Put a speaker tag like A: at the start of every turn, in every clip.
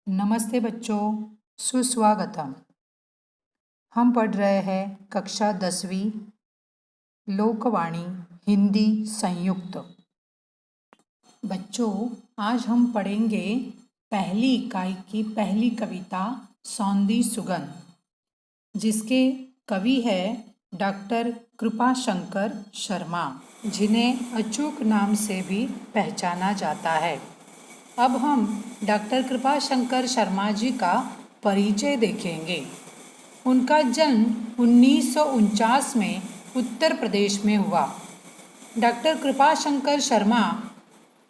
A: नमस्ते बच्चों, सुस्वागतम। हम पढ़ रहे हैं कक्षा 10वीं लोकवाणी हिंदी संयुक्त। बच्चों, आज हम पढ़ेंगे पहली इकाई की पहली कविता सौंधी सुगंध, जिसके कवि है डॉक्टर कृपाशंकर शर्मा, जिन्हें अचूक नाम से भी पहचाना जाता है। अब हम डॉक्टर कृपाशंकर शर्मा जी का परिचय देखेंगे। उनका जन्म 1949 में उत्तर प्रदेश में हुआ। डॉक्टर कृपाशंकर शर्मा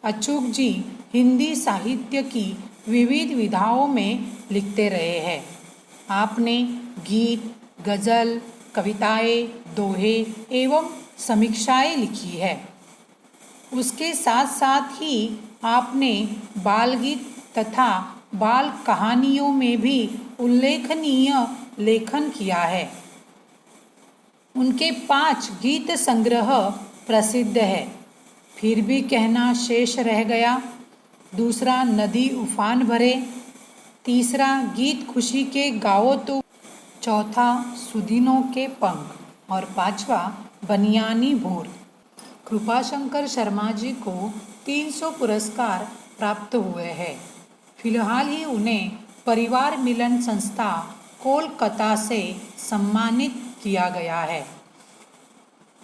A: अचूक जी हिंदी साहित्य की विविध विधाओं में लिखते रहे हैं। आपने गीत, गज़ल, कविताएं, दोहे एवं समीक्षाएं लिखी है। उसके साथ साथ ही आपने बाल गीत तथा बाल कहानियों में भी उल्लेखनीय लेखन किया है। उनके 5 गीत संग्रह प्रसिद्ध है। फिर भी कहना शेष रह गया, दूसरा नदी उफान भरे, तीसरा गीत खुशी के गाओ तो, चौथा सुदिनों के पंख और पांचवा बनियानी भोर। कृपाशंकर शर्मा जी को 300 पुरस्कार प्राप्त हुए हैं। फिलहाल ही उन्हें परिवार मिलन संस्था कोलकाता से सम्मानित किया गया है।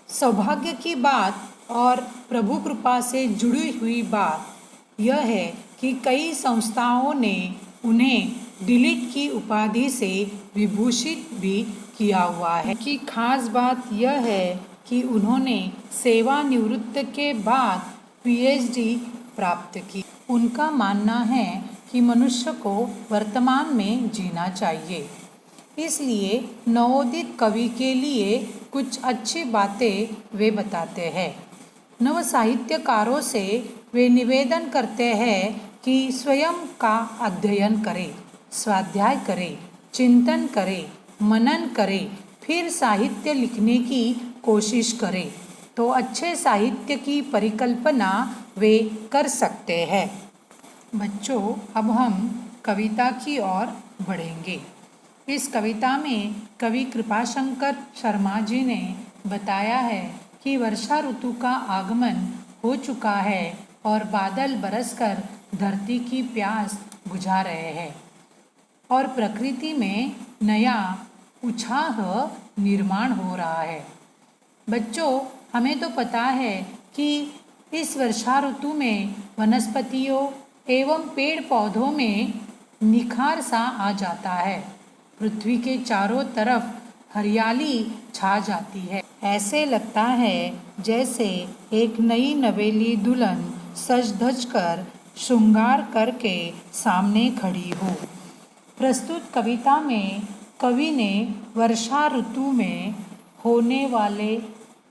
A: सौभाग्य की बात और प्रभु कृपा से जुड़ी हुई बात यह है कि कई संस्थाओं ने उन्हें डिलीट की उपाधि से विभूषित भी किया हुआ है। कि खास बात यह है कि उन्होंने सेवानिवृत्त के बाद पीएचडी प्राप्त की। उनका मानना है कि मनुष्य को वर्तमान में जीना चाहिए, इसलिए नवोदित कवि के लिए कुछ अच्छी बातें वे बताते हैं। नव साहित्यकारों से वे निवेदन करते हैं कि स्वयं का अध्ययन करें, स्वाध्याय करें, चिंतन करें, मनन करें, फिर साहित्य लिखने की कोशिश करें तो अच्छे साहित्य की परिकल्पना वे कर सकते हैं। बच्चों, अब हम कविता की ओर बढ़ेंगे। इस कविता में कवि कृपाशंकर शर्मा जी ने बताया है कि वर्षा ऋतु का आगमन हो चुका है और बादल बरसकर धरती की प्यास बुझा रहे हैं और प्रकृति में नया उत्साह निर्माण हो रहा है। बच्चों, हमें तो पता है कि इस वर्षा ऋतु में वनस्पतियों एवं पेड़ पौधों में निखार सा आ जाता है। पृथ्वी के चारों तरफ हरियाली छा जाती है। ऐसे लगता है जैसे एक नई नवेली दुल्हन सज धज कर श्रृंगार करके सामने खड़ी हो। प्रस्तुत कविता में कवि ने वर्षा ऋतु में होने वाले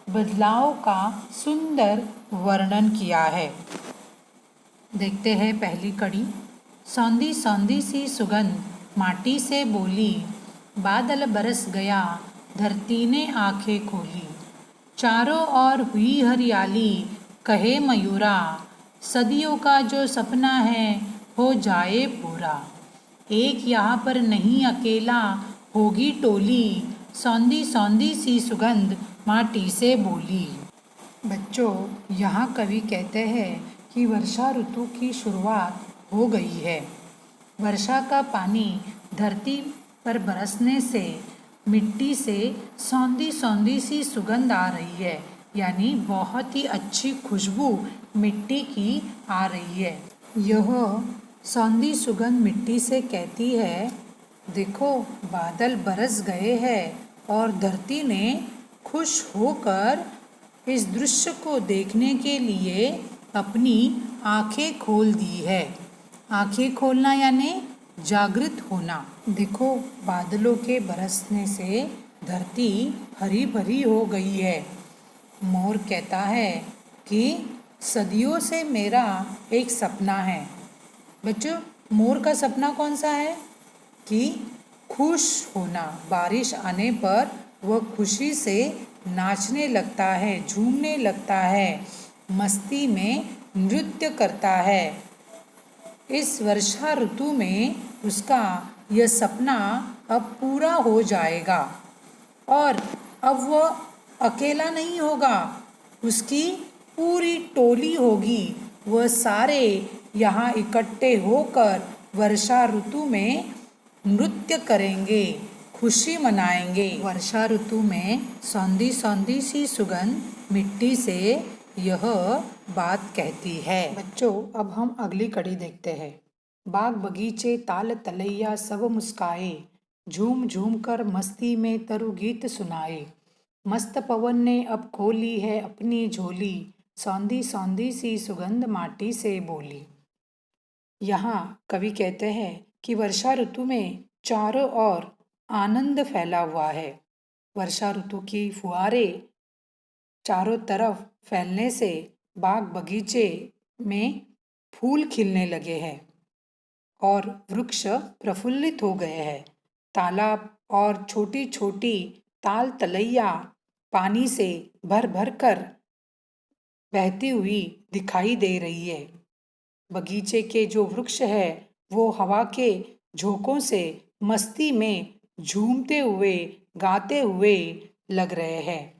A: बदलाव का सुंदर वर्णन किया है। देखते हैं पहली कड़ी। सौंधी सौंधी सी सुगंध माटी से बोली, बादल बरस गया धरती ने आंखें खोली, चारों ओर हुई हरियाली कहे मयूरा, सदियों का जो सपना है हो जाए पूरा, एक यहाँ पर नहीं अकेला होगी टोली, सौंधी सौंधी सी सुगंध माटी से बोली। बच्चों, यहाँ कवि कहते हैं कि वर्षा ऋतु की शुरुआत हो गई है। वर्षा का पानी धरती पर बरसने से मिट्टी से सौंधी सौंधी सी सुगंध आ रही है, यानी बहुत ही अच्छी खुशबू मिट्टी की आ रही है। यह सौंधी सुगंध मिट्टी से कहती है, देखो बादल बरस गए हैं और धरती ने खुश होकर इस दृश्य को देखने के लिए अपनी आंखें खोल दी है। आंखें खोलना यानी जागृत होना। देखो बादलों के बरसने से धरती हरी भरी हो गई है। मोर कहता है कि सदियों से मेरा एक सपना है। बच्चों, मोर का सपना कौन सा है? कि खुश होना। बारिश आने पर वह खुशी से नाचने लगता है, झूमने लगता है, मस्ती में नृत्य करता है। इस वर्षा ऋतु में उसका यह सपना अब पूरा हो जाएगा और अब वह अकेला नहीं होगा, उसकी पूरी टोली होगी। वह सारे यहाँ इकट्ठे होकर वर्षा ऋतु में नृत्य करेंगे, खुशी मनाएंगे। वर्षा ऋतु में सौंधी सौंधी सी सुगंध मिट्टी से यह बात कहती है। बच्चों, अब हम अगली कड़ी देखते हैं। बाग बगीचे ताल तलैया सब मुस्काए, झूम झूम कर मस्ती में तरु गीत सुनाए। मस्त पवन ने अब खोली है अपनी झोली, सौंधी सौंधी सी सुगंध माटी से बोली। यहाँ कवि कहते हैं कि वर्षा ऋतु में चारों ओर आनंद फैला हुआ है। वर्षा ऋतु की फुहारें चारों तरफ फैलने से बाग बगीचे में फूल खिलने लगे हैं और वृक्ष प्रफुल्लित हो गए हैं। तालाब और छोटी छोटी ताल तलैया पानी से भर भर कर बहती हुई दिखाई दे रही है। बगीचे के जो वृक्ष है वो हवा के झोंकों से मस्ती में झूमते हुए गाते हुए लग रहे हैं।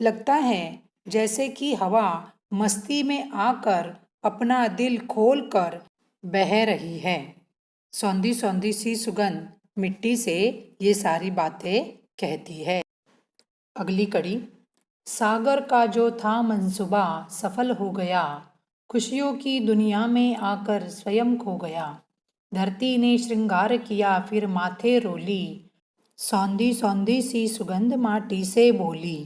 A: लगता है जैसे कि हवा मस्ती में आकर अपना दिल खोलकर बह रही है। सौंधी सौंधी सी सुगंध मिट्टी से ये सारी बातें कहती है। अगली कड़ी। सागर का जो था मंसूबा सफल हो गया, खुशियों की दुनिया में आकर स्वयं खो गया। धरती ने श्रृंगार किया फिर माथे रोली, सौंधी सौंधी सी सुगंध माटी से बोली।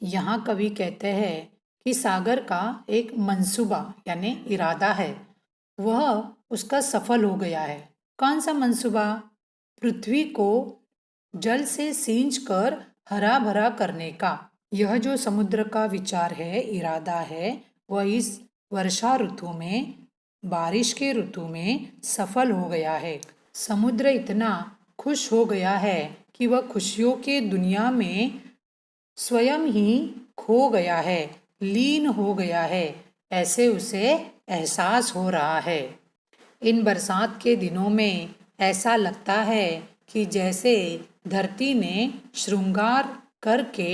A: यहाँ कवि कहते हैं कि सागर का एक मंसूबा यानी इरादा है, वह उसका सफल हो गया है। कौन सा मंसूबा? पृथ्वी को जल से सींच कर हरा भरा करने का। यह जो समुद्र का विचार है, इरादा है, वह इस वर्षा ऋतु में, बारिश के ऋतु में सफल हो गया है। समुद्र इतना खुश हो गया है कि वह खुशियों के दुनिया में स्वयं ही खो गया है, लीन हो गया है, ऐसे उसे एहसास हो रहा है। इन बरसात के दिनों में ऐसा लगता है कि जैसे धरती ने श्रृंगार करके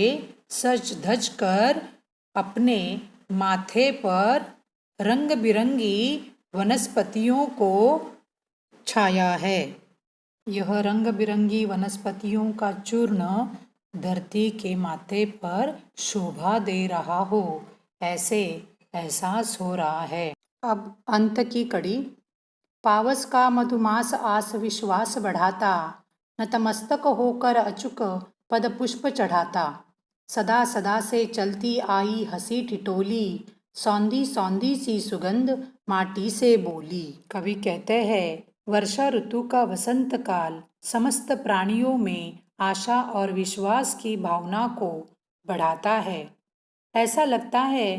A: सज धज कर अपने माथे पर रंग बिरंगी वनस्पतियों को छाया है। यह रंग बिरंगी वनस्पतियों का चूर्ण धरती के माथे पर शोभा दे रहा हो, ऐसे एहसास हो रहा है। अब अंत की कड़ी। पावस का मधुमास आस विश्वास बढ़ाता, नतमस्तक होकर अचुक पद पुष्प चढ़ाता। सदा सदा से चलती आई हंसी ठिठोली, सौंधी सौंधी सी सुगंध माटी से बोली। कवि कहते हैं वर्षा ऋतु का वसंत काल समस्त प्राणियों में आशा और विश्वास की भावना को बढ़ाता है। ऐसा लगता है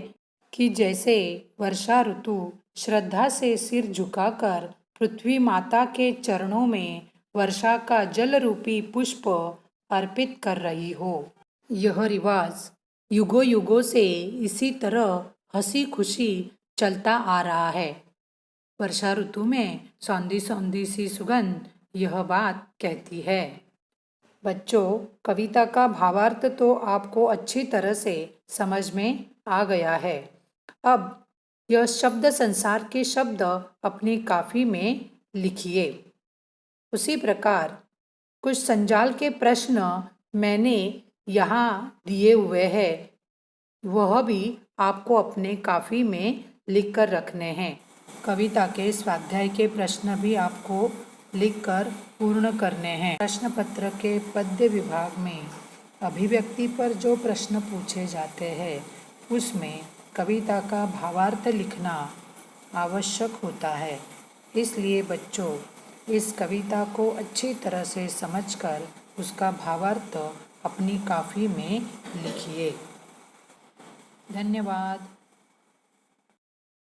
A: कि जैसे वर्षा ऋतु श्रद्धा से सिर झुकाकर पृथ्वी माता के चरणों में वर्षा का जल रूपी पुष्प अर्पित कर रही हो। यह रिवाज युगों युगों से इसी तरह हंसी खुशी चलता आ रहा है। वर्षा ऋतु में सौंधी सौंधी सी सुगंध यह बात कहती है। बच्चों, कविता का भावार्थ तो आपको अच्छी तरह से समझ में आ गया है। अब यह शब्द संसार के शब्द अपनी काफी में लिखिए। उसी प्रकार कुछ संजाल के प्रश्न मैंने यहाँ दिए हुए हैं, वह भी आपको अपने काफी में लिख कर रखने हैं। कविता के स्वाध्याय के प्रश्न भी आपको लिखकर पूर्ण करने हैं। प्रश्न पत्र के पद्य विभाग में अभिव्यक्ति पर जो प्रश्न पूछे जाते हैं उसमें कविता का भावार्थ लिखना आवश्यक होता है। इसलिए बच्चों, इस कविता को अच्छी तरह से समझकर उसका भावार्थ अपनी काफी में लिखिए। धन्यवाद।